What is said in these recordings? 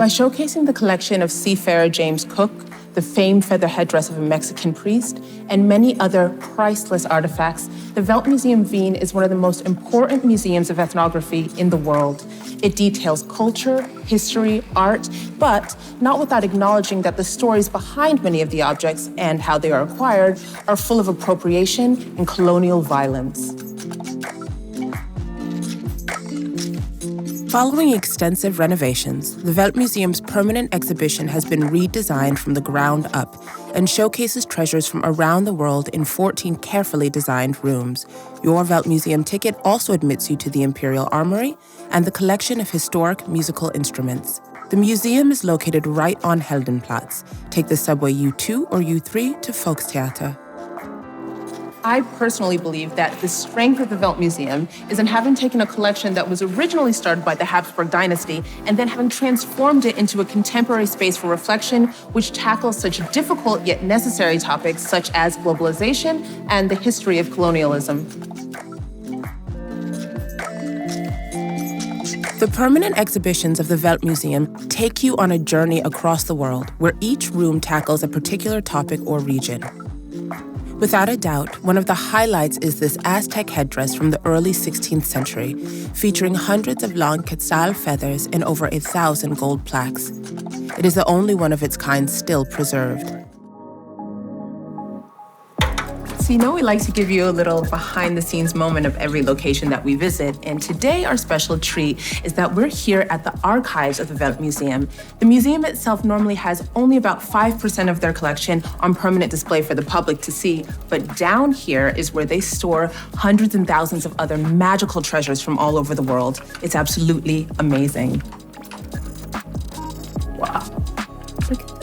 By showcasing the collection of seafarer James Cook, the famed feather headdress of a Mexican priest, and many other priceless artifacts, the Veldt Museum Wien is one of the most important museums of ethnography in the world. It details culture, history, art, but not without acknowledging that the stories behind many of the objects and how they are acquired are full of appropriation and colonial violence. Following extensive renovations, the Veldt Museum's permanent exhibition has been redesigned from the ground up and showcases treasures from around the world in 14 carefully designed rooms. Your Veldt Museum ticket also admits you to the Imperial Armory and the collection of historic musical instruments. The museum is located right on Heldenplatz. Take the subway U2 or U3 to Volkstheater. I personally believe that the strength of the Veldt Museum is in having taken a collection that was originally started by the Habsburg dynasty and then having transformed it into a contemporary space for reflection, which tackles such difficult yet necessary topics such as globalization and the history of colonialism. The permanent exhibitions of the Veldt Museum take you on a journey across the world, where each room tackles a particular topic or region. Without a doubt, one of the highlights is this Aztec headdress from the early 16th century, featuring hundreds of long quetzal feathers and over 1,000 gold plaques. It is the only one of its kind still preserved. So we like to give you a little behind-the-scenes moment of every location that we visit, and today our special treat is that we're here at the archives of the Veldt Museum. The museum itself normally has only about 5% of their collection on permanent display for the public to see, but down here is where they store hundreds and thousands of other magical treasures from all over the world. It's absolutely amazing. Wow. Look at that.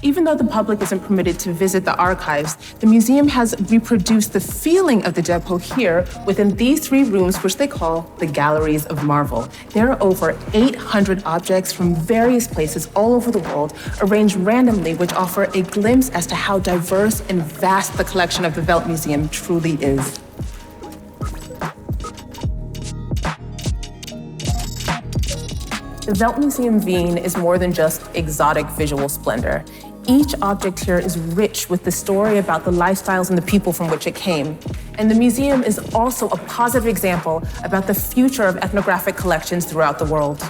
Even though the public isn't permitted to visit the archives, the museum has reproduced the feeling of the depot here within these 3 rooms, which they call the Galleries of Marvel. There are over 800 objects from various places all over the world, arranged randomly, which offer a glimpse as to how diverse and vast the collection of the Veldt Museum truly is. The Veldt Museum Wien is more than just exotic visual splendor. Each object here is rich with the story about the lifestyles and the people from which it came. And the museum is also a positive example about the future of ethnographic collections throughout the world.